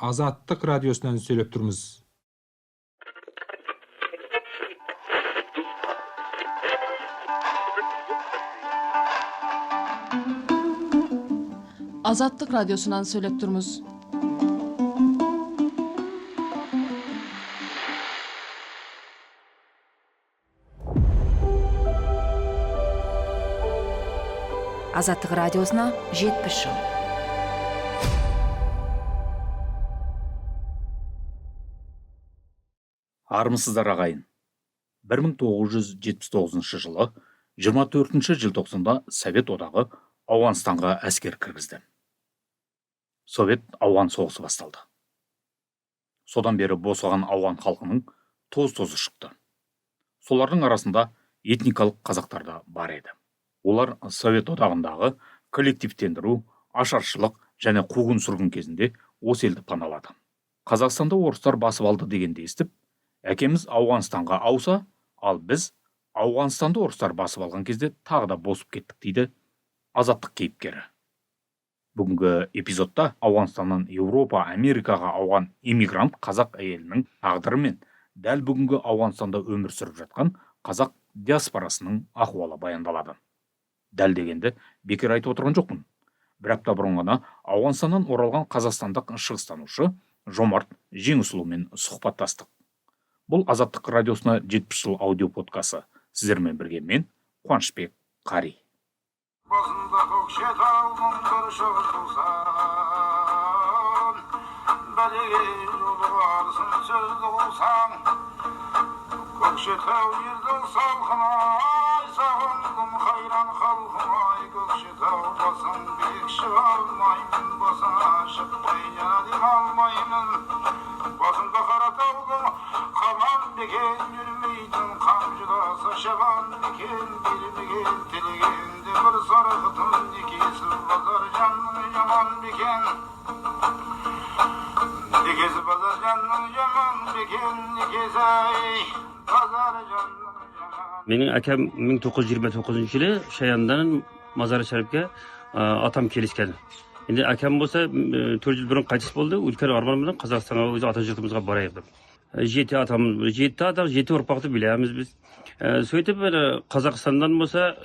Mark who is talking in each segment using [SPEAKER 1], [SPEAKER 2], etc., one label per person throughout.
[SPEAKER 1] Азаттык радиосунан сүйлөп турмуз.
[SPEAKER 2] Азаттык радиосунан сүйлөп турмуз.
[SPEAKER 3] Азаттык радиосуна 70 жыл.
[SPEAKER 4] Армысыздар ағайын. 1979 жылы 24 желтоқсанда Совет одағы Ауғанстанға әскер кіргізді. Совет-Ауған соғысы басталды. Содан бері босаған ауған халқының тоз-тозы шықты. Солардың арасында этникалық қазақтар да бар еді. Олар Совет одағындағы коллективтендіру, ашаршылық және қуғын-сүргін кезінде осы елді паналады. Қазақстанда орыстар басып алды дегенді естіп, әкеміз Ауғанстанға ауса, ал біз Ауғанстанды орыстар басып алған кезде тағы да босып кеттік дейді азаттық кейіпкері. Бүгінгі эпизодта Ауғанстаннан Еуропа, Америкаға ауған иммигрант қазақ әйелінің тағдыры мен дәл бүгінгі Ауғанстанда өмір сүріп жатқан қазақ диаспорасының ахуалы баяндалады. Дәл дегенді бекер айтып отырған жоқпын. Бір апта бұрын ғана Ауғанстаннан оралған қазақстандық шығыстанушы Жомарт Жеңісұлымен сұхбаттастық. Бұл Азаттық радиосына 70 жыл аудио подкасы. Сіздермен бірге мен, Қуанышбек Қари.
[SPEAKER 5] Басында көкшетаудың бір шығыс болсан, бәлеге жолы барсын сөзді қылсаң, көкшетау елдің салқын-ай, сағындым қайран халқым-ай, көкшетау басын биік шыға алмаймын, басына шықпай дем алмаймын, басында қаратаудың қаман бекен жүрмейтін, қамшыласа шаған бекен бермеген, тілегенде бір сарғытын некесі базар жанның жаман бекен, некесі базар жанның жаман бекен, некесі ай базар жанның жаман.
[SPEAKER 6] Менің әкем 1929 жылы Шаяндан Мазар Шәріпке атам келіскен. Енді әкем болса 4 жыл бұрын қайтыс болды. Үлкен арманмен Қазақстанға өзі ата жұртымызға барайық деп. Жеті ұрпақты білеміз біз. Сөйтіп Қазақстандан болса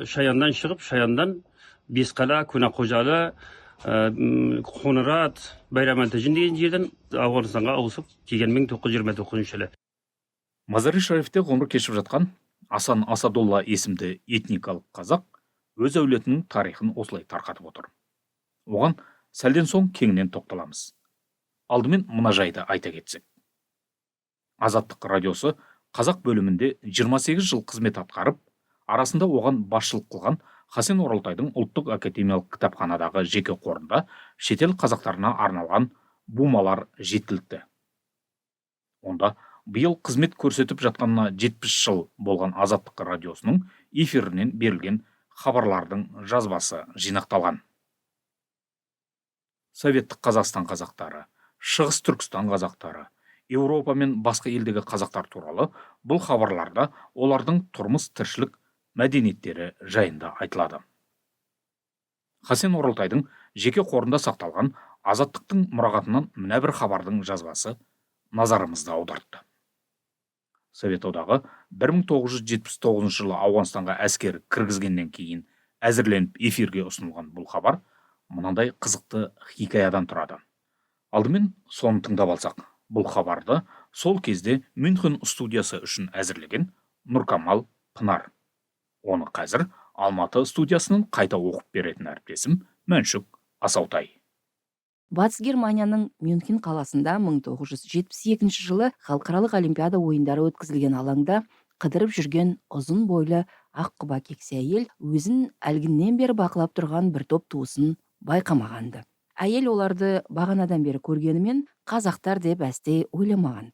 [SPEAKER 6] Шаяндан шығып, Шаяндан Бесқала, Қонақожалы, Қоңырат, Байрамантажын деген жерден Ауғанстанға ауысып келген 1929 жылы.
[SPEAKER 4] Мазари Шарифте ғұмыр кешіп жатқан Асан Асадолла есімді этникалық қазақ өз әулетінің тарихын осылай тарқатып отыр. Оған сәлден соң кеңінен тоқталамыз. Алдымен мына жайды айта кетсек. Азаттық радиосы қазақ бөлімінде 28 жыл қызмет атқарып, арасында оған басшылық қылған Хасен Оралтайдың ұлттық академиялық кітапханадағы жеке қорында шетел қазақтарына арналған бумалар жеткілікті. Онда биыл қызмет көрсетіп жатқанына 70 жыл болған Азаттық радиосының эфирінен берілген хабарлардың жазбасы жинақталған. Советтік Қазақстан қазақтары, Шығыс Түркістан қазақтары, Еуропа мен басқа елдегі қазақтар туралы бұл хабарларда олардың тұрмыс тіршілік мәдениеттері жайында айтылады. Хасен Оралтайдың жеке қорында сақталған Азаттықтың мұрағатынан мына бір хабардың жазбасы назарымызды аудартты. Совет одағы 1979 жылы Ауғанстанға әскер кіргізгеннен кейін әзірленіп эфирге ұсынылған бұл хабар мынандай қызықты хикаядан тұрады. Алдымен соны тыңдап алсақ, бұл хабарды сол кезде Мюнхен студиясы үшін әзірлеген Нұркамал Пынар. Оны қазір Алматы студиясының қайта оқып беретін әріптесім Мәншүк Асаутай.
[SPEAKER 3] Батыс Германияның Мюнхен қаласында 1972 жылы халықаралық олимпиада ойындары өткізілген алаңда қыдырып жүрген ұзын бойлы аққұба кексе әйел өзін әлгіннен бері бақылап тұрған бір топ туысын байқамағанды. Әйел оларды бағанадан бері көргенімен қазақтар деп әсте ойламаған.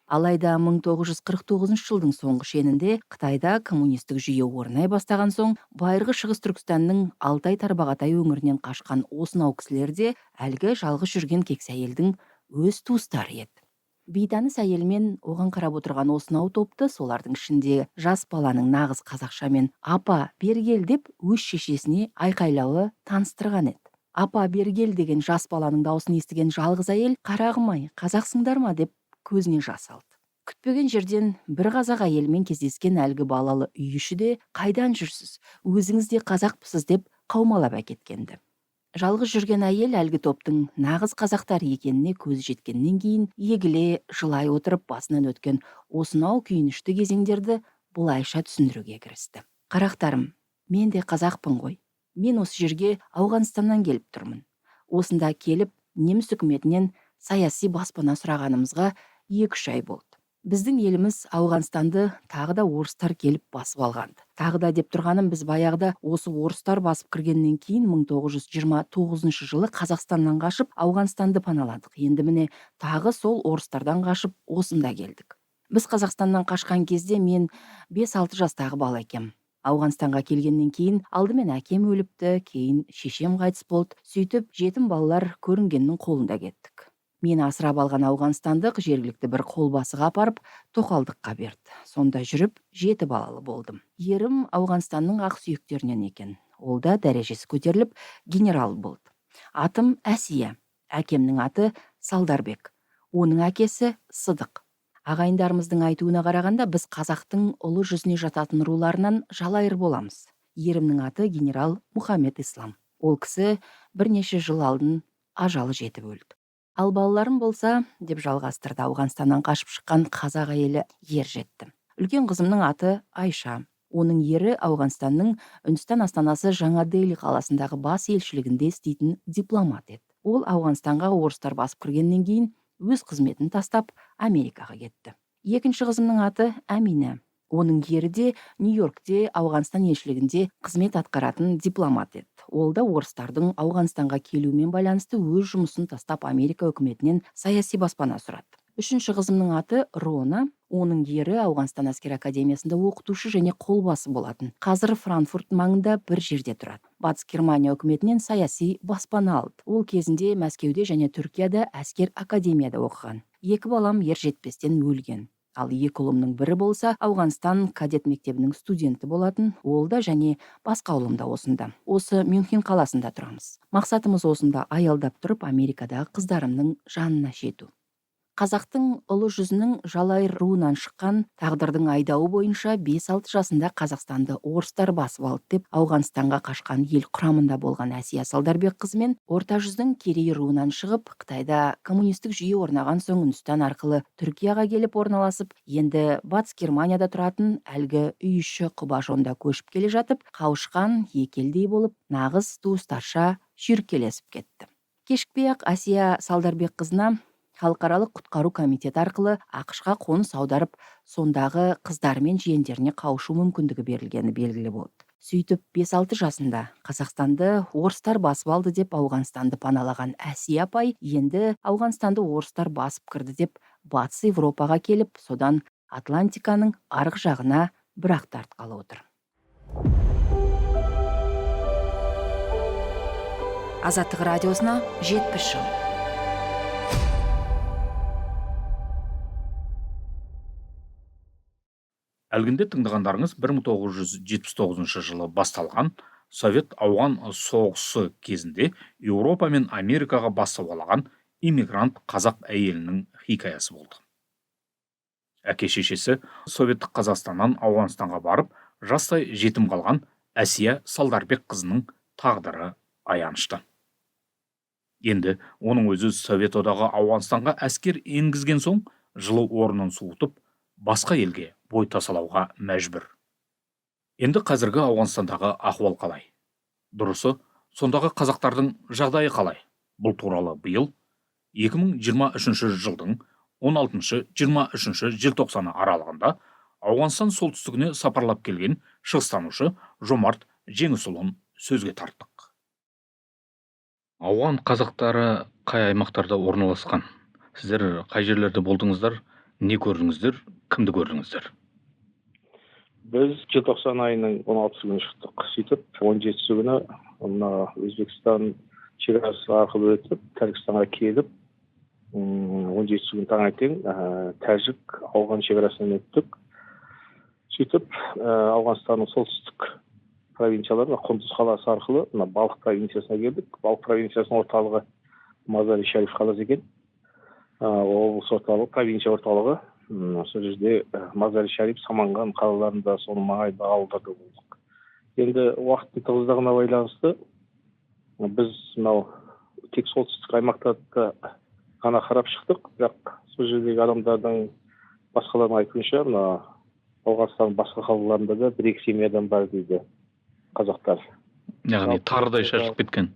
[SPEAKER 3] Алайда 1949 жылдың соңғы шенінде Қытайда коммунистік жүйе орнай бастаған соң, байырғы Шығыс Түркістанның Алтай-Тарбағатай өңірінен қашқан осынау кісілер де әлгі жалғыз жүрген кексе әйелдің өз туыстары еді. Бейтаныс әйелмен оған қарап отырған осынау топты солардың ішінде жас баланың нағыз қазақшамен «Апа, бері кел» деп өз шешесіне айқайлауы таныстырған еді. Апа бергел деген жас баланың даусын естіген жалғыз әйел қарағым-ай, қазақсыңдар ма деп көзіне жас алды. Күтпеген жерден бір қазақ әйелмен кездескен әлгі балалы үй іші де қайдан жүрсіз, өзіңіз де қазақпысыз деп қаумалап әкеткенді. Жалғыз жүрген әйел әлгі топтың нағыз қазақтар екеніне көзі жеткеннен кейін егіле жылай отырып басынан өткен осынау күйінішті кезеңдерді бұлайша түсіндіруге кірісті. Қарақтарым, мен де қазақпын ғой. Мен осы жерге Ауғанстаннан келіп тұрмын. Осында келіп, неміс үкіметінен саяси баспана сұрағанымызға 2-3 ай болды. Біздің еліміз Ауғанстанды тағы да орыстар келіп басып алғанды. Тағы да деп тұрғаным, біз баяғыда осы орыстар басып кіргеннен кейін 1929 жылы Қазақстаннан қашып Ауғанстанды паналадық. Енді міне тағы сол орыстардан қашып осында келдік. Біз Қазақстаннан қашқан кезде мен 5-6 жастағы бала екем. Ауғанстанға келгеннен кейін алдымен әкем өліпті, кейін шешем қайтыс болды. Сөйтіп жетім балалар көрінгеннің қолында кеттік. Мен асырап алған ауғанстандық жергілікті бір қолбасыға апарып тоқалдыққа берді. Сонда жүріп 7 балалы болдым. Ерім Ауғанстанның ақ сүйектерінен екен. Ол да дәрежесі көтеріліп генерал болды. Атым Әсия, әкемнің аты Салдарбек. Оның әкесі Сыдық. Ағайындарымыздың айтуына қарағанда біз қазақтың ұлы жүзіне жататын руларынан жалайыр боламыз. Ерімнің аты генерал Мұхаммед Ислам. Ол кісі бірнеше жыл алдын ажалы жетіп өлді. Ал балаларым болса, деп жалғастырды Ауғанстаннан қашып шыққан қазақ әйелі Ержетті. Үлкен қызымның аты Айша. Оның ері Ауғанстанның Үндістан астанасы Жаңа Дели қаласындағы бас елшілігінде істейтін дипломат еді. Ол Ауғанстанға орыстар басып кіргеннен кейін өз қызметін тастап Америкаға кетті. Екінші қызымның аты Әмина. Оның ері де Нью-Йоркте Ауғанстан елшілігінде қызмет атқаратын дипломат еді. Ол да орыстардың Ауғанстанға келуімен байланысты өз жұмысын тастап Америка үкіметінен саяси баспана сұрады. Үшінші қызымның аты Рона. Оның ері Ауғанстан әскер академиясында оқытушы және қолбасы болатын. Қазір Франкфурт маңында бір жерде тұрады. Батыс Германия үкіметінен саяси баспана алды. Ол кезінде Мәскеуде және Түркияда әскер академияда оқыған. 2 балам ержетпестен өлген. Ал 2 ұлымның бірі болса Ауғанстан кадет мектебінің студенті болатын. Ол да және басқа ұлым да осында. Осы Мюнхен қаласында тұрамыз. Мақсатымыз осында аялдап тұрып Америкадағы қыздарымның жанына жету. Қазақтың ұлы жүзінің жалайыр руынан шыққан тағдырдың айдауы бойынша 5-6 жасында Қазақстанды орыстар басып алды деп Ауғанстанға қашқан ел құрамында болған Әсия Салдарбек қызымен орта жүздің Керей руынан шығып, Қытайда коммунистік жүйе орнаған соң Үндістан арқылы Түркияға келіп орналасып, енді Батыс Германияда тұратын әлгі үй іші Құбашонда көшіп келе жатып, қауышқан екелдей болып, нағыз туыстарша шүйіркелесіп кетті. Кешікпей-ақ Әсия Салдарбек қызына халықаралық құтқару комитеті арқылы ақш-қа қоныс аударып, сондағы қыздар мен жиендеріне қауышу мүмкіндігі берілгені белгілі болды. Сөйтіп 5-6 жасында Қазақстанды орыстар басып алды деп Ауғанстанды паналаған Әсия апай енді Ауғанстанды орыстар басып кірді деп Батыс Европаға келіп, содан Атлантиканың арғы жағына бір-ақ тартқалы отыр. Азаттық радиосына 70 жыл.
[SPEAKER 4] Әлгінде тыңдағандарыңыз 1979 жылы басталған Совет ауған соғысы кезінде Еуропа мен Америкаға бас сауғалаған иммигрант қазақ әйелінің хикаясы болды. Әке-шешесі Советтік Қазақстаннан Ауғанстанға барып, жастай жетім қалған Әсия Салдарбек қызының тағдыры аянышты. Енді оның өзі Совет одағы Ауғанстанға әскер енгізген соң, жылы орнын суытып, басқа елге бой тасалауға мәжбүр. Енді қазіргі Ауғанстандағы ахуал қалай? Дұрысы, сондағы қазақтардың жағдайы қалай? Бұл туралы биыл 2023 жылдың 16-23 желтоқсаны аралығында Ауғанстан солтүстігіне сапарлап келген шығыстанушы Жомарт Жеңісұлын сөзге тарттық. Ауған қазақтары қай аймақтарда орналасқан? Сіздер қай жерлерде болдыңыздар? Не көрдіңіздер? Кімді көрдіңіздер?
[SPEAKER 7] Біз желтоқсан айының 16 күні шықтық. Сөйтіп 17 күні мына Өзбекстан шекарасы арқылы өтіп, Тәжікстанға келіп, 17 күн таңертең Тәжік ауған шекарасынан өттік. Сөйтіп Ауғанстанның солтүстік провинциялар, Құндыз қаласы арқылы мына Балық провинциясына келдік. Балық провинциясының орталығы Мазари Шариф қаласы екен. Облыс орталығы, провинция орталығы. Сол жерде Мазари Шариф, Саманған қалаларында, соның маңайында ауылдарда болдық. Енді уақыттың тығыздығына байланысты біз мынау тек солтүстік аймақтарды ғана қарап шықтық, бірақ сол жердегі адамдардың басқалардың айтуынша мына Ауғанстанның басқа қалаларында да 1-2 семьядан бар дейді қазақтар.
[SPEAKER 4] Яғни тарыдай шашып кеткен.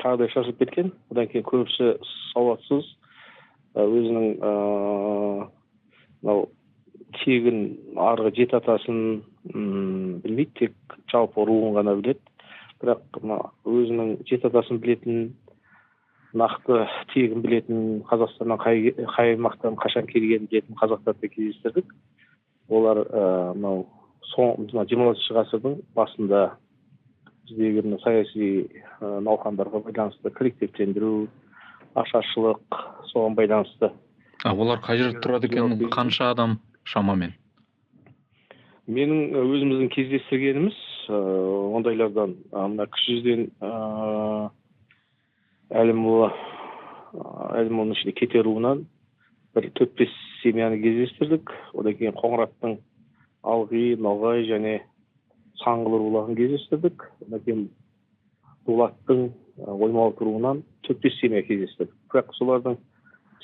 [SPEAKER 7] Тарыдай шашып кеткен. Одан кейін көбісі сауатсыз, өзінің мынау тегін арғы жет атасын білмейді, тек жалпы руын ғана біледі. Бірақ өзінің жет атасын білетін, нақты тегін білетін, Қазақстаннан қай аймақтан қашан келгенін білетін қазақтарды кездестірдік. Олар мынау 20 ғасырдың басында біздегі саяси науқандарға байланысты коллективтендіру, ашаршылық, соған байланысты.
[SPEAKER 4] Олар қай жерде тұрады екен, қанша адам шамамен?
[SPEAKER 7] Менің өзіміздің кездестіргеніміз ондайлардан мына кіші жүзден Әлімұлының ішінде Кете руынан бір 4-5 семьяны кездестірдік. Одан кейін Қоңыраттың Алғи, Ноғай және Саңғылы руларын кездестірдік. Одан кейін Дулаттың Оймауыт руынан 4-5 семья кездестірдік. Бірақ солардың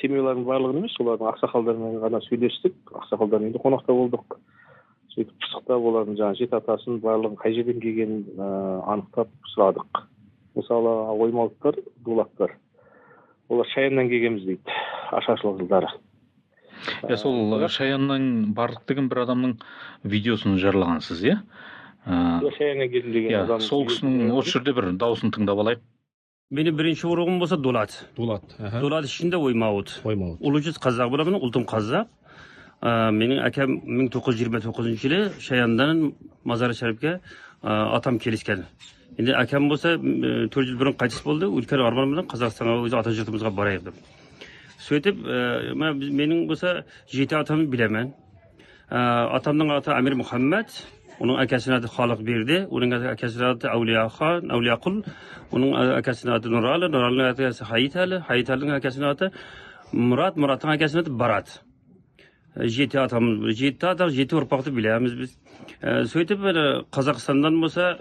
[SPEAKER 7] семьялардың барлығын емес, солардың ақсақалдарымен ғана сөйлестік. Ақсақалдардың үйінде қонақта болдық. Сөйтіп пысықтап олардың жет атасын барлығын қай жерден келгенін анықтап сұрадық. Мысалы, Оймауыттар, Дулаттар. Олар Шаяннан келгенбіз дейді, ашаршылық жылдары.
[SPEAKER 4] Сол Шаяннан бардық деген бір адамның видеосын жариялағансыз, иә?
[SPEAKER 7] Шаяннан келдім деген адам.
[SPEAKER 4] Сол кісінің осы жерде бір дауысын тыңдап алайық.
[SPEAKER 6] Менің бірінші ұрығым болса Дулат. Дулат ішінде Оймауыт. Ұлы жүз қазақ боламын, ұлтым қазақ. Менің әкем 1929 жылы Шаяндан Мазары Шарифке атам келіскен. Енді әкем болса 4 жыл бұрын қайтыс болды, үлкен арманыммен Қазақстанға өзі ата жұртымызға барайық деп. Сөйтіп, менің болса 7 атамды білемін. Атамның аты Амир Мұхаммед, оның әкесінің аты Халық Берді, оның әкесінің аты Әулияхан, Әулияқұл, оның әкесінің аты Нұралы, Нұралының әкесі Хайитәлі, Хайитәлінің әкесінің аты Мұрат, Мұраттың әкесінің аты Барат. 7 атамыз, 7 ұрпақты білеміз біз. Сөйтіп, Қазақстандан болса,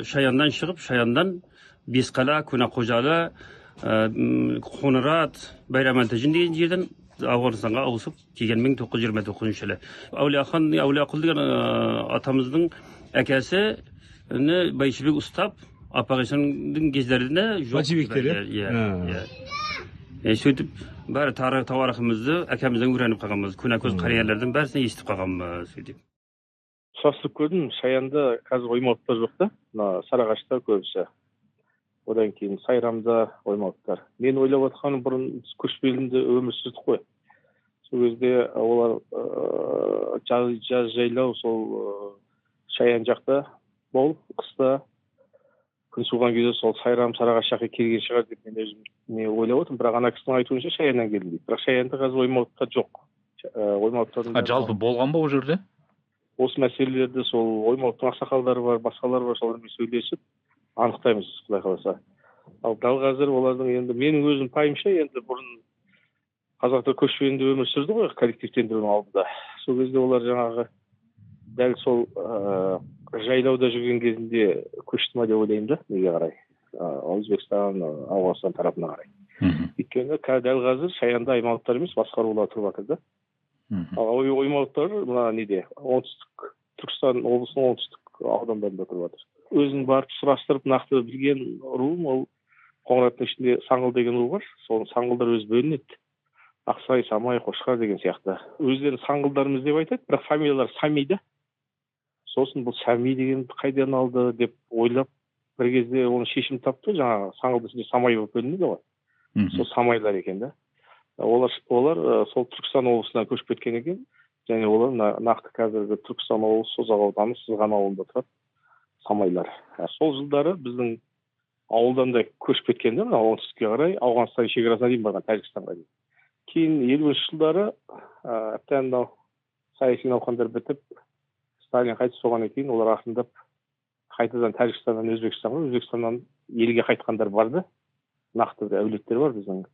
[SPEAKER 6] Шаяндан шығып, Шаяндан Бесқала, Көнақожалы, Қонырат, Байрамантажын деген жерден Ауғанстанға ауысып келген 1929 жылы. Әулияқұл деген атамыздың әкесі Байшыбек ұстап, Апағешінің кездерінде жоқ.
[SPEAKER 1] Бачыбектер,
[SPEAKER 6] Сөйтіп, бәрі тауарықымызды әкемізден үйреніп қалғанбыз. Көнекөз қариялардан бәрісіне естіп қалғанбыз.
[SPEAKER 7] Сұрастырып көрдім, Шаянда қазір Оймауыттар жоқ та, Сарағашта көбісі. Одан кейін Сайрамда Оймауыттар. Мен ойлап отқаным, бұрын көшпелінде өмір сүрдік қой. Сол кезде олар жаз жайлау сол Шаян жақта болып, қыста күн суған кезде сол Сайрам, Сарағаш жаққа келген шығар деп мен өзім ойлап отырмын. Бірақ ана кісінің айтуынша Шаяннан келді дейді. Бірақ Шаянда қазір Оймауыттар жоқ.
[SPEAKER 4] Жалпы болған ба ол жерде?
[SPEAKER 7] Осы мәселелерді сол Оймауыттың ақсақалдары бар, басқалар бар, солармен сөйлесіп анықтаймыз, Құдай қаласа. Ал дәл қазір олардың енді менің өзім пайымша, енді бұрын қазақтар көшпелінде өмір сүрді ғой, коллективтендірудің алдында. Сол кезде олар жаңағы дәл сол жайлауда жүрген кезінде көшті ма деп ойлаймын да, неге қарай? Өзбекстан, Ауғанстан тарапына қарай. Өйткені дәл қазір Шаянда Аймауыттар емес, басқа рулар тұрып жатыр да. Ал Оймауыттар мына неде, оңтүстік Түркістан облысының оңтүстік аудандарында тұрып жатыр. Өзін барып сұрастырып нақты білген руым, ол Қоңыраттың ішінде Саңғыл деген ру бар. Сол Саңғылдар өзі бөлінеді. Ақсай, Самай, Қошқар деген сияқты. Өздерін Саңғылдарымыз деп айтады, бірақ фамилиялар Сами да. Сосын бұл Сами деген қайдан алды деп ойлап, бір кезде оны шешім тапты. Жаңағы Саңғылдың ішінде Самай болып бөлінеді ғой. Сол Самайлар екен да. Олар сол Түркістан облысынан көшіп кеткен екен. Және олар нақты қазіргі Түркістан облысы Созақ ауданы Сызған ауылында тұрады. Самайлар. Сол жылдары біздің ауылдан да көшіп кеткен де, оңтүстікке қарай, Ауғанстан шекарасына дейін барған, Тәжікстанға дейін. Кейін 50 жылдары әбден саяси науқандар бітіп, Сталин қайтыс болғаннан кейін олар ақырындап қайтадан Тәжікстаннан Өзбекстаннан елге қайтқандар барды. Нақты бір әулеттер бар біздің.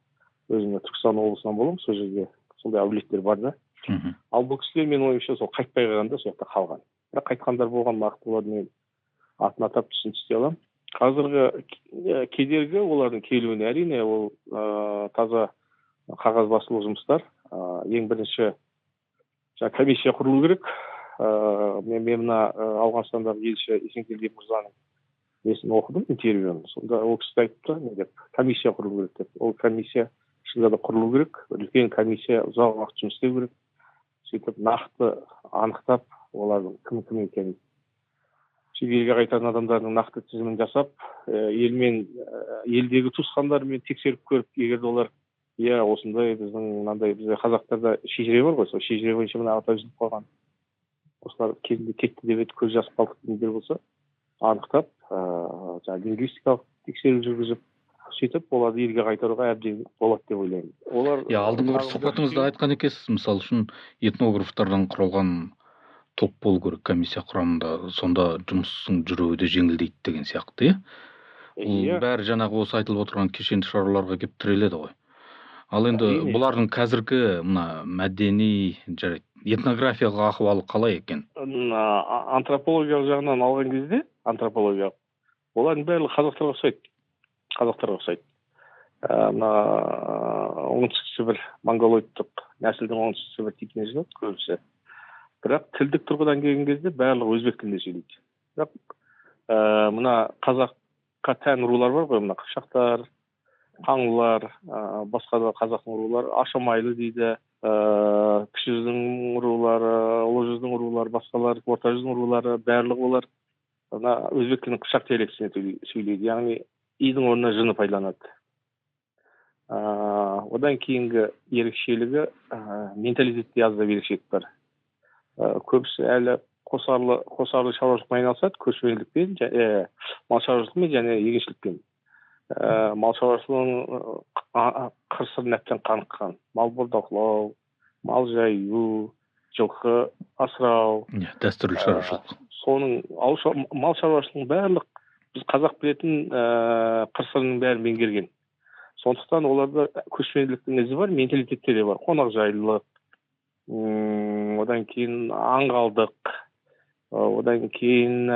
[SPEAKER 7] Өзім Түркістан облысынан боламын, сол жерге сондай әулеттер барды. Ал бұл кісілер менің ойымша сол қайтпай қалғанда сол жақта қалған. Бірақ қайтқандар болған, нақты оларды мен атын атап түсіністей аламын. Қазіргі кедергі олардың келуіне әрине ол таза қағаз басылу жұмыстар. Ең бірінші комиссия құрылу керек. Мен мына Ауғанстандағы елші Есенкелдиев мырзаның несін оқыдым, интервьюін. Сонда ол кісі айтыпты, не деп, комиссия құрылу керек деп. Ол комиссия шынында да құрылу керек. Үлкен комиссия ұзақ уақыт жұмыс істеу керек. Сөйтіп нақты анықтап, олардың кім екенін. Елге қайтатын адамдардың нақты тізімін жасап, елдегі туысқандарымен тексеріп көріп, егер де олар осындай бізде қазақтарда шежіре бар ғой, сол шежіре бойынша мына ата үзіліп қалған. Осылар кезінде кетті деп еді, көз жасып қалдық дегендер болса, анықтап, лингвистикалық тексеру жүргізіп, сөйтіп оларды елге қайтаруға әбден болады деп ойлаймын. Олар
[SPEAKER 4] алдыңғы бір сұхбатыңызда айтқан екенсіз, мысалы үшін этнографтардан құралған топ болу керек комиссия құрамында, сонда жұмыстың жүруі де жеңілдейді деген сияқты, бәрі жаңағы осы айтылып отырған кешенді шаруаларға келіп тіреледі ғой. Ал енді бұлардың қазіргі мына мәдени, этнографиялық ахуалы қалай екен?
[SPEAKER 7] Антропологиялық жағынан алған кезде, олардың бәрі қазақтарға ұқсайды. Мына оңтүстік Сібір монголоидтық нәсілдің оңтүстік Сібір типіне жатады көбісі. Бірақ тілдік тұрғыдан келген кезде барлығы өзбек тілінде сөйлейді. Бірақ мына қазаққа тән рулар бар ғой, мына қыпшақтар, қаңлылар, басқа да қазақтың рулары, Ашамайлы дейді, кіші жүздің рулары, ұлы жүздің рулары, басқалар, орта жүздің рулары, барлығы олар мына өзбек тілінің қыпшақ диалектісіне сөйлейді. Яғни идің орнына жыны пайдаланады. Одан кейінгі ерекшелігі менталитетте аздап ерекшелік бар. Көбісі әлі қосарлы шаруашылықпен айналысады, көшпенділікпен, мал шаруашылығымен және егіншілікпен. Мал шаруашылығының қыр-сырын әбден қаныққан. Мал бордақылау, мал жаю, жылқы асырау.
[SPEAKER 4] Дәстүрлі шаруашылық.
[SPEAKER 7] Соның мал шаруашылығының барлық біз қазақ білетін қыр-сырының бәрін меңгерген. Сондықтан оларда көшпенділіктің ізі бар, менталитетте де бар. Қонақжайлылық, одан кейін аңғалдық, одан кейін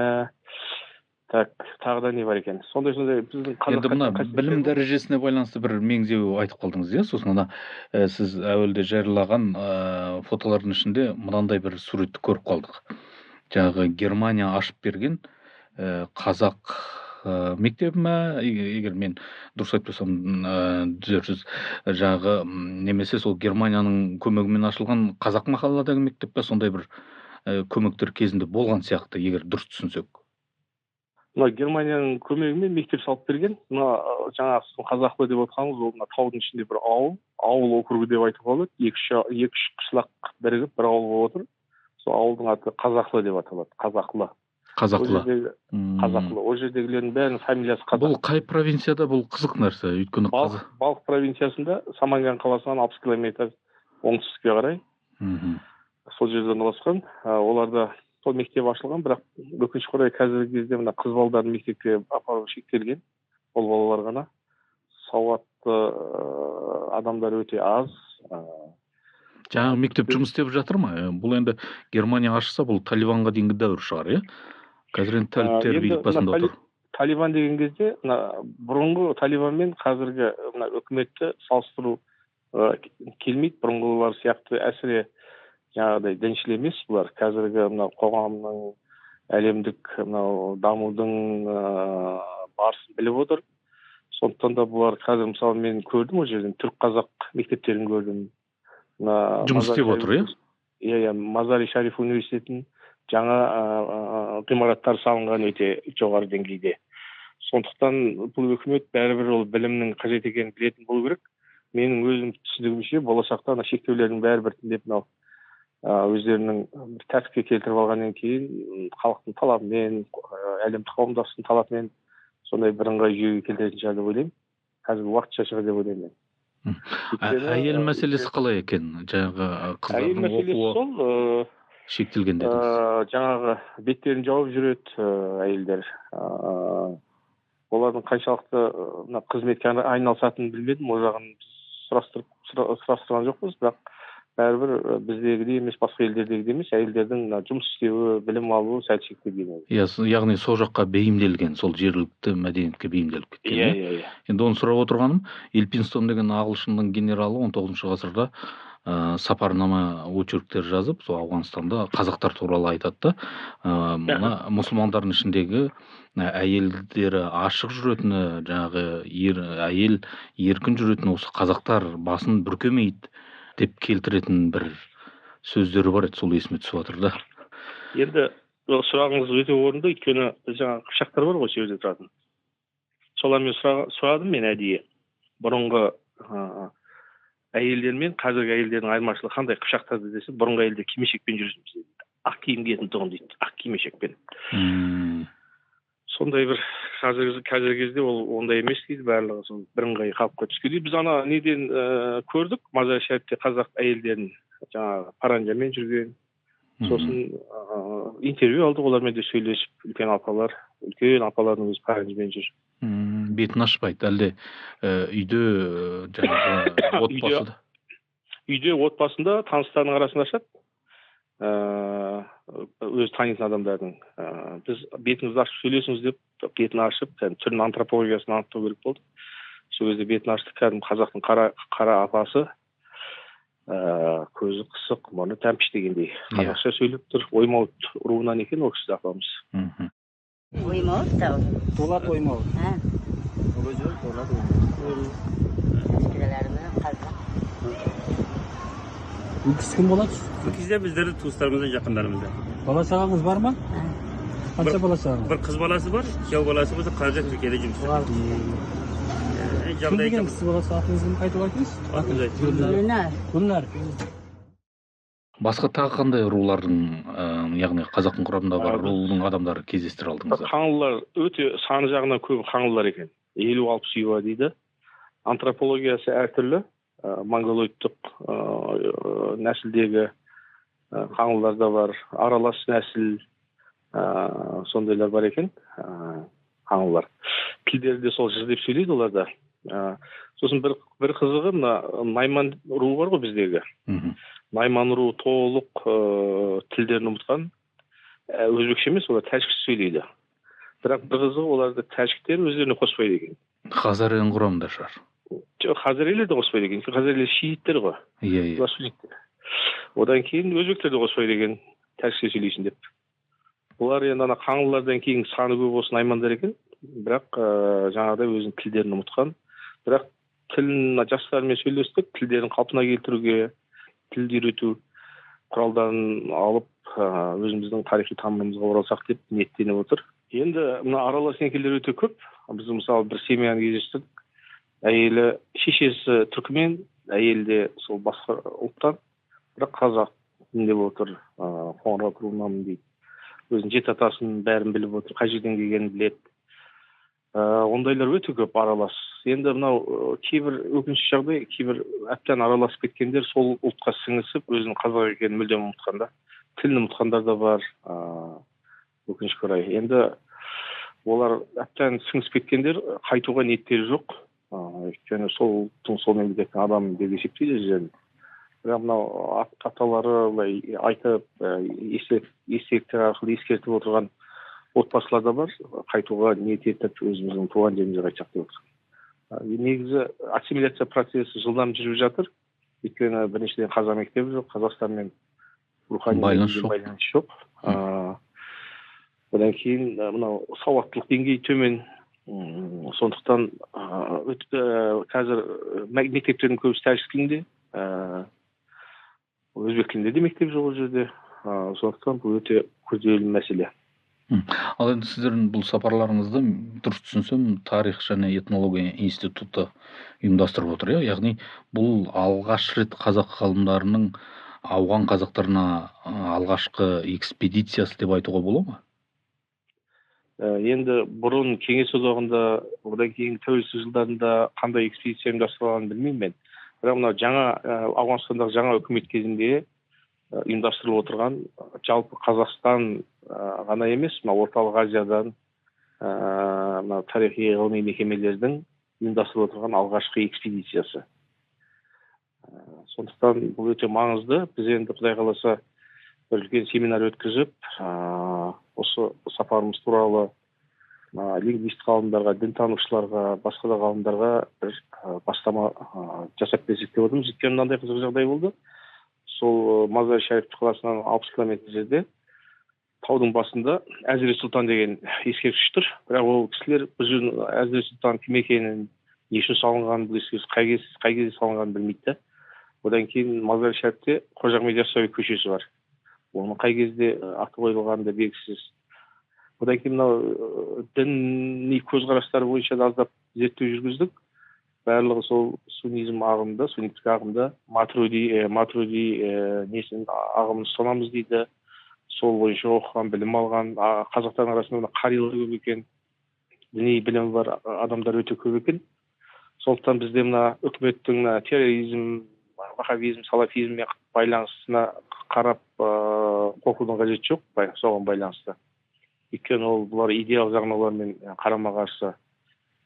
[SPEAKER 7] тағы да не бар екен. Сондай біздің
[SPEAKER 4] енді мына білім дәрежесіне байланысты бір меңзеу айтып қалдыңыз, сосын ана сіз әуелде жариялаған фотолардың ішінде мынандай бір суретті көріп қалдық. Жаңағы Германия ашып берген қазақ мектебі ме, егер мен дұрыс айтпасам түзерсіз, жаңағы немесе сол Германияның көмегімен ашылған қазақ махалладағы мектеп пе, сондай бір көмектер кезінде болған сияқты, егер дұрыс түсінсек.
[SPEAKER 7] Мына Германияның көмегімен мектеп салып берген. Мына жаңағы сіздің Қазақлы деп отқаныңыз, ол мына таудың ішінде бір ауыл округі деп айтуға болады. Екі-үш қышлақ бірігіп бір ауыл болып отыр. Сол ауылдың аты Қазақлы деп аталады. Қазақлы. Ол жердегілердің бәрінің фамилиясы қазақ.
[SPEAKER 4] Бұл қай провинцияда? Бұл қызық нәрсе. Өйткені
[SPEAKER 7] Балық провинциясында, Саманган қаласынан 60 километр оңтүстікке қарай. Сол жерде орналасқан. Оларда сол мектеп ашылған, бірақ өкінішке орай қазіргі кезде мына қыз балаларын мектепке апару шектелген. Ол балалар ғана. Сауатты адамдар өте аз.
[SPEAKER 4] Жаңағы мектеп жұмыс істеп жатыр ма? Бұл енді Германия ашса, бұл Талибанға дейінгі дәуір шығар, Қазір енді талиптер билік басында отыр.
[SPEAKER 7] Талибан деген кезде, бұрынғы Талибан мен қазіргі үкіметті салыстыру келмейді. Бұрынғылар сияқты әсіре жаңағыдай діншіл емес бұлар. Қазіргі қоғамның әлемдік дамудың барысын біліп отыр. Сондықтан да бұлар қазір мысалы мен көрдім, ол жерден түрік қазақ мектептерін көрдім.
[SPEAKER 4] Жұмыс істеп отыр,
[SPEAKER 7] Мазари Шариф университетінің жаңа ғимараттар салынған өте жоғары деңгейде. Сондықтан бұл үкімет бәрібір ол білімнің қажет екенін білетін болу керек. Менің өзім түсінігімше болашақта шектеулердің бәрібір тіндеп өздерінің тәртіпке келтіріп алғаннан кейін халықтың талабымен, әлемдік қауымдастықтың талабымен сондай бірыңғай жүйеге келтіретін шығар деп ойлаймын. Қазір уақытша шығар деп ойлаймын.
[SPEAKER 4] Әйел мәселесі қалай екен? Жаңағы қыздардың оқуы. шектелген дедіңіз?
[SPEAKER 7] Жаңағы беттерін жауып жүреді әйелдер. Олардың қаншалықты мына қызметке айналысатынын білмедім. Ол жағын сұрастырған жоқпыз, бірақ бәрібір біздегідей емес, басқа елдердегідей емес, әйелдердің жұмыс істеуі, білім алуы сәл шектелген.
[SPEAKER 4] Яғни сол жаққа бейімделген, сол жергілікті мәдениетке бейімделіп кеткен.
[SPEAKER 7] Иә.
[SPEAKER 4] Енді оны сұрап отырғаным, Эльпинстон деген ағылшынның генералы 19 ғасырда сапарнама очерктер жазып, сол Ауғанстанда қазақтар туралы айтады да, мына мұсылмандардың ішіндегі әйелдері ашық жүретіні, жаңағы әйел еркін жүретіні осы қазақтар басын бүркемейді деп келтіретін бір сөздері бар еді, сол есіме түсіп жатыр да.
[SPEAKER 7] Енді сұрағыңыз өте орынды, өйткені жаңағы қыпшақтар бар ғой, сол жерде тұратын. Солармен сұрадым мен әдейі. Бұрынғы әйелдер мен қазіргі әйелдердің айырмашылығы қандай қыпшақтарда десе, бұрынғы әйелдер кимешекпен жүрсін дейді. Ақ киім киетін тұғын дейді, ақ кимешекпен. Сондай бір қазіргі кезде ол ондай емес дейді, барлығы сол бірыңғай қалыпқа түскен дейді. Біз ана неден көрдік, Мазар Шәріпте қазақ әйелдерін жаңағы паранжамен жүрген. Сосын интервью алдық, олармен де сөйлесіп, үлкен апалардың өзі паранжамен жүр.
[SPEAKER 4] Бетін ашпайды, әлде үйде жаңағы отбасыда?
[SPEAKER 7] Үйде отбасында таныстарының арасында ашады. Өз танитын адамдардың. Біз бетіңізді ашып сөйлесіңіз деп, бетін ашып, түрін антропологиясын анықтау керек болды. Сол кезде бетін аштық, кәдімгі қазақтың қара апасы, көзі қысық, мұрны тәмпіш дегендей. Қазақша сөйлеп тұр. Оймауыт руынан екен ол кісі апамыз.
[SPEAKER 8] Оймауыт та ол.
[SPEAKER 9] Дулат Оймауыт. Bu kız kim болады?
[SPEAKER 6] Bu кезде біздердің туыстарымыздан, жақындарымыздан.
[SPEAKER 9] Бала шағаңыз бар ма? Қанша бала шағаңыз?
[SPEAKER 6] Бір қыз баласы бар, күйеу баласы болса, қазір Түркияда жұмыс істейді.
[SPEAKER 9] Кім деген кісі баласы, атыңызды қайтып айтыңыз? Гүлнар.
[SPEAKER 4] Басқа тағы қандай рулардың, яғни қазақтың құрамында бар рулың адамдары кездестіре алдыңыздар?
[SPEAKER 7] Қаңлылар өте саны жағынан көп қаңлылар екен. 50-60 үй дейді. Антропологиясы әртүрлі. Монголоидтық нәсілдегі қаңлылар да бар, аралас нәсіл сондайлар бар екен, қаңлылар. Тілдері де сол жыр деп сөйлейді оларда. Сосын бір қызығы, Найман руы бар ғой біздегі. Найман руы толық тілдерін ұмытқан, өзбекше емес, олар тәжікше сөйлейді. Бірақ бір қызығы, оларды тәжіктер өздеріне қоспайды екен.
[SPEAKER 4] Хазарияның құрамында шығар.
[SPEAKER 7] Хазарилер де қоспайды екен. Хазарилер шииттер ғой.
[SPEAKER 4] Иә.
[SPEAKER 7] Одан кейін өзбектер де қоспайды екен, тәжікше сөйлейсін деп. Олар енді ана қаңлылардан кейін саны көп осы наймандар екен. Бірақ жаңағыдай өзінің тілдерін ұмытқан. Бірақ тілін жастармен сөйлестік, тілдерін қалпына келтіруге, тілді үйрету құралдарын алып, өзіміздің тарихи танымымызға оралсақ деп ниеттеніп отыр. Енді мына аралас некелер өте көп. Біз мысалы бір семьяны кездестірдік. Әйелі, шешесі түркімен, әйелі сол басқа ұлттан, бірақ қазақ деп отыр, Қоңырат руынан дейді. Өзінің жеті атасын бәрін біліп отыр, қай жерден келгенін біледі. Ондайлар өте көп аралас. Енді мынау кейбір өкінішті жағдай, кейбір әбден араласып кеткендер сол ұлтқа сіңісіп, өзінің қазақ екенін мүлдем ұмытқанда, тілін ұмытқандар да бар, өкінішке орай. Енді олар әбден сіңісіп кеткендер қайтуға ниеттері жоқ. Өйткені сол ұлттың, сол мемлекеттің адамы деп есептейді өздерін. Бірақ мынау аталары айтып, естеліктер арқылы ескертіп отырған отбасыларда бар, қайтуға ниет етіп өзіміздің туған жерімізге қайтсақ деп отыр. Негізі ассимиляция процесі жылдам жүріп жатыр. Өйткені біріншіден қазақ мектебі жоқ, Қазақстанмен рухани байланыс жоқ. Одан кейін мынау сауаттылық деңгейі төмен. Сондықтан қазір мектептердің көбісі тәжік тілінде, өзбек тілінде де мектеп жоқ ол жерде. Сондықтан бұл өте күрделі мәселе.
[SPEAKER 4] Ал енді сіздердің бұл сапарларыңызды, дұрыс түсінсем, тарих және этнология институты ұйымдастырып отыр, яғни бұл алғаш рет қазақ ғалымдарының ауған қазақтарына алғашқы экспедициясы деп айтуға болады ма?
[SPEAKER 7] Енді бұрын Кеңес одағында, одан кейін тәуелсіз жылдарында қандай экспедиция ұйымдастырылғанын білмеймін мен. Бірақ мынау жаңа Ауғанстандағы жаңа үкімет кезінде ұйымдастырылып отырған жалпы Қазақстан ғана емес, мына орталық Азиядан мына тарихи ғылыми мекемелердің ұйымдастырылып отырған алғашқы экспедициясы. Сондықтан бұл өте маңызды. Біз енді Құдай қаласа бір үлкен семинар өткізіп, осы сапарымыз туралы лингвист ғалымдарға, дінтанушыларға, басқа да ғалымдарға бір бастама жасап берсек деп отырмыз. Өйткені мынандай қызық жағдай болды. Сол Мазар-и-Шариф қаласынан 60 километр жерде таудың басында Әзірет Сұлтан деген ескерткіш тұр. Бірақ ол кісілер бұл Әзірет Сұлтан кім екенін, не үшін салынғанын, бұл ескерткіш қай кезде салынғанын білмейді. Одан кейін Мазар-и-Шарифте Қожа Ахмет Яссауи көшесі бар. Оның қай кезде аты қойылғаны да белгісіз. Одан кейін мынау діни көзқарастар бойынша да аздап зерттеу жүргіздік. Барлығы сол суннизм ағымында, сунниттік ағымда Матруди несін ағымын ұстанамыз дейді. Сол бойынша оқыған, білім алған, қазақтардың арасында қарилар көп екен, діни білімі бар адамдар өте көп екен. Сондықтан бізде мына үкіметтің терроризм, ваххабизм, салафизммен байланысына қарап қорқудың қажеті жоқ, соған байланысты. Өйткені ол бұлар идеал жағынан қарама қарсы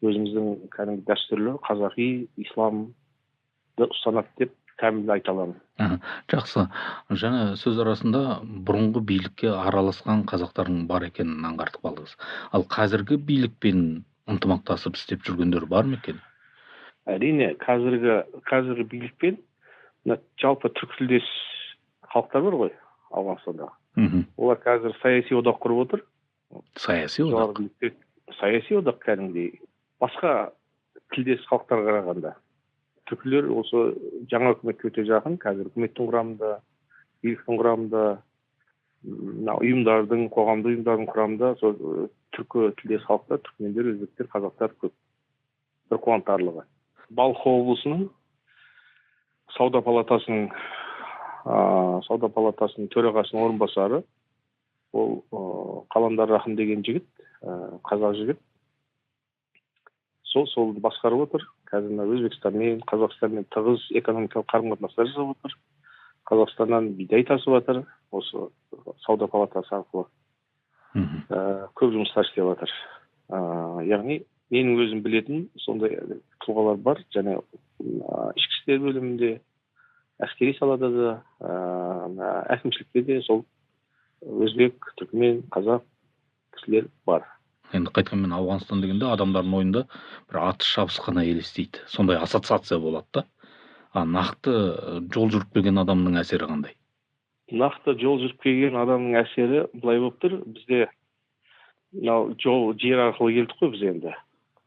[SPEAKER 7] өзіміздің кәдімгі дәстүрлі қазақи исламды ұстанады деп кәміл айта аламын.
[SPEAKER 4] Жақсы. Жаңа сөз арасында бұрынғы билікке араласқан қазақтардың бар екенін аңғартып алдыңыз. Ал қазіргі билікпен ынтымақтасып істеп жүргендер бар ма екен?
[SPEAKER 7] Әрине, қазіргі билікпен жалпы түркітілдес халықтар бар ғой Ауғанстанда. Олар қазір саяси одақ құрып отыр.
[SPEAKER 4] Саяси одақ?
[SPEAKER 7] Саяси одақ кәдімгідей. Басқа тілдес халықтарға қарағанда. Түркілер осы жаңа үкіметке өте жақын, қазір үкіметтің құрамында, биліктің құрамында, ұйымдардың, қоғамдық ұйымдардың құрамында түркі тілдес халықтар, түркмендер, өзбектер, қазақтар көп. Бір қуантарлығы. Балх облысының Сауда палатасының төрағасының орынбасары, ол Қаламдар Рахым деген жігіт, қазақ жігіт. Сол басқарып отыр. Қазір Өзбекстанмен, Қазақстанмен тығыз экономикалық қарым-қатынастар жасап отыр. Қазақстаннан бидай тасып отыр, осы Сауда палатасы арқылы. Көп жұмыстар істеп отыр. Яғни менің өзім білетін сондай тұлғалар бар, және ішкі істер бөлімінде, әскери салада да, әкімшілікте де сол өзбек, түркмен, қазақ кісілер бар.
[SPEAKER 4] Енді қайтқанмен Ауғанстан дегенде адамдардың ойында бір атыс шабыс қана елестейді. Сондай ассоциация болады да. Нақты жол жүріп келген адамның әсері қандай?
[SPEAKER 7] Нақты жол жүріп келген адамның әсері былай болып тұр. Бізде жол жер арқылы келдік қой біз енді.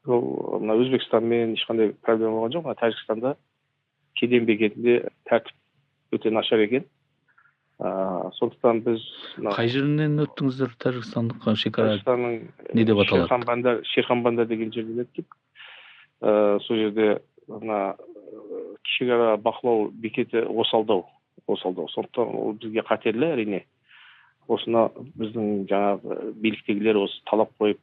[SPEAKER 7] Мына Өзбекстанмен ешқандай проблема болған жоқ. Тәжікстанда кеден бекетінде тәртіп өте нашар екен. Сондықтан біз
[SPEAKER 4] қай жерінен өттіңіздер Тәжікстандық шекара? Не деп аталады?
[SPEAKER 7] Шерханбандар деген жерден өттік. Сол жерде шекара бақылау бекеті осалдау. Сондықтан ол бізге қатерлі, әрине. Осыны біздің жаңағы биліктегілер осы талап қойып,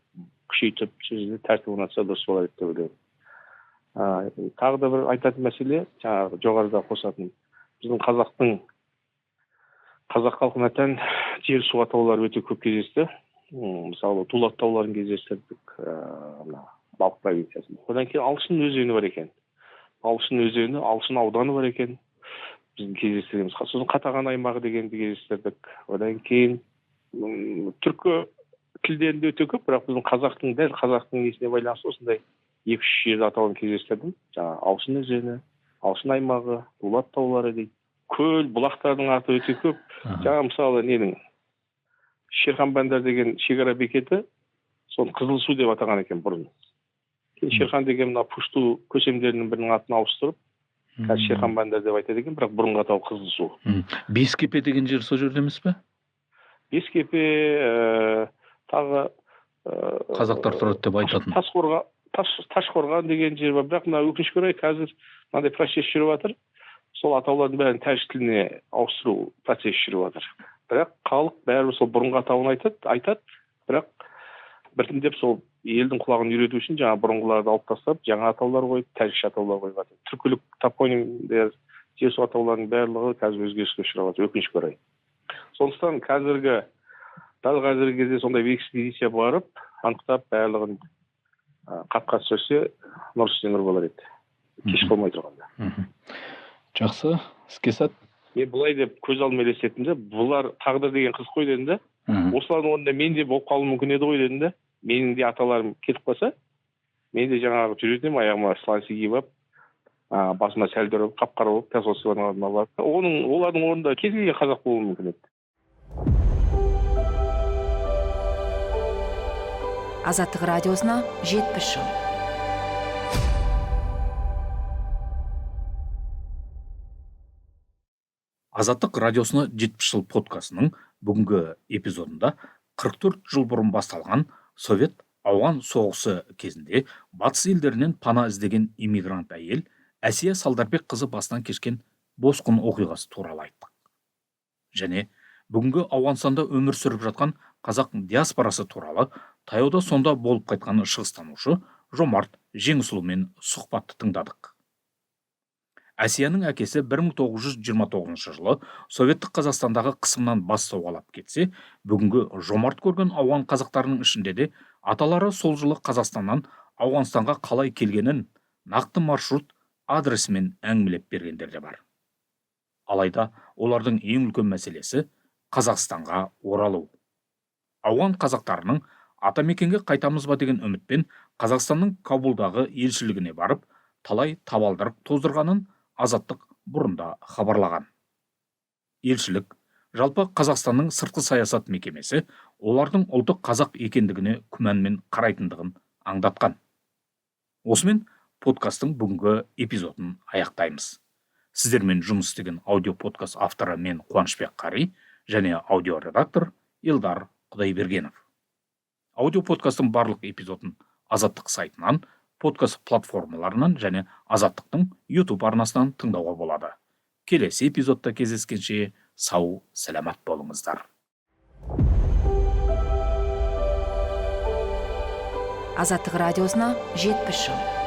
[SPEAKER 7] күшейтіп, сөзді тәртіп орнатса дұрыс болар деп ойлаймын. Тағы да бір айтатын мәселе, жаңағы жоғарыда қосатын. Біздің қазақ халқына тән жер су атаулары өте көп кездесті. Мысалы, Дулат тауларын кездестірдік, Балық провинциясында. Одан кейін Алшын өзені бар екен. Алшын ауданы бар екен. Біздің кездестіреміз. Сосын Қатаған аймағы дегенді кездестірдік. Одан кейін түркі тілдерінде өте көп, бірақ біздің дәл қазақтың несіне байланысты осындай 2-3 жер атауын кездестірдім. Жаңа Алшын өзені, Алшын аймағы, Дулат таулары дейді. Көл, бұлақтардың аты өте көп. Жаңа мысалы Шерханбандар деген шекара бекеті, соны Қызыл су деп атаған екен бұрын. Шерхан деген пушту көсемдерінің бірінің атын ауыстырып, қазір Шерханбандар деп айтады екен, бірақ бұрынғы атау Қызыл су.
[SPEAKER 4] Бескепе деген жер сол жерде емес пе?
[SPEAKER 7] Бескепе тағы
[SPEAKER 4] қазақтар тұрады деп айтатын.
[SPEAKER 7] Ташқорған деген жер бар, бірақ өкінішке орай қазір мынандай процесс жүріп жатыр. Сол атаулардың бәрін тәжік тіліне ауыстыру процесс жүріп жатыр. Бірақ халық бәрі сол бұрынғы атауын айтады, бірақ біртіндеп сол елдің құлағын үйрету үшін жаңа бұрынғыларды алып тастап, жаңа атаулар қойып, тәжікше атаулар қойып жатыр. Түркілік топонимдер жер су атауларының барлығы қазір өзгеріске ұшырап жатыр, өкінішке орай. Сондықтан дәл қазіргі кезде сондай бір экспедиция барып, анықтап барлығын қапқа түсірсе, нұр үстіне нұр болар еді. Кеш қалмай тұрғанда.
[SPEAKER 10] Жақсы, іске сәт.
[SPEAKER 7] Мен бұлай деп көз алдыма елестеттім, бұлар тағдыр деген қызық қой дедім да. Осылардың орнында мен де болып қалуым мүмкін еді ғой дедім да. Менің де аталарым кетіп қалса, мен де жаңағы жүретін аяғыма сланцы киіп алып, басыма сәлдер алып, қап-қара болып, тасосының алдына барып, олардың орнында кез келген қазақ болуы мүмкін еді.
[SPEAKER 3] Азаттық радиосына 70 жыл.
[SPEAKER 4] Азаттық радиосына 70 жыл подкастының бүгінгі эпизодында 44 жыл бұрын басталған Совет ауған соғысы кезінде батыс елдерінен пана іздеген иммигрант әйел Әсия Салдарбек қызы басынан кешкен босқын оқиғасы туралы айттық. Және бүгінгі Ауғанстанда өмір сүріп жатқан қазақ диаспорасы туралы таяуда сонда болып қайтқан шығыстанушы Жомарт Жеңісұлымен сұхбатты тыңдадық. Әсияның әкесі 1929 жылы Советтік Қазақстандағы қысымнан бас сауғалап кетсе, бүгінгі Жомарт көрген ауған қазақтарының ішінде де аталары сол жылы Қазақстаннан Ауғанстанға қалай келгенін нақты маршрут адресімен әңгімелеп бергендер де бар. Алайда олардың ең үлкен мәселесі Қазақстанға оралу. Ауған қазақтарының атамекенге қайтамыз ба деген үмітпен Қазақстанның Кабулдағы елшілігіне барып, талай табалдырық тоздырғанын Азаттық бұрында хабарлаған. Елшілік, жалпы Қазақстанның сыртқы саясат мекемесі олардың ұлты қазақ екендігіне күмәнмен қарайтындығын аңдатқан. Осымен подкастың бүгінгі эпизодын аяқтаймыз. Сіздермен жұмыс істеген аудио подкаст авторы мен Қуанышбек Қари және аудиоредактор Елдар Құдайбергенов. Аудио подкастың барлық эпизодын Азаттық сайтынан, подкаст платформаларынан және Азаттықтың YouTube арнасынан тыңдауға болады. Келесі эпизодта кездескенше сау, сәлемат болыңыздар.
[SPEAKER 3] Азаттық радиосына 70 жыл.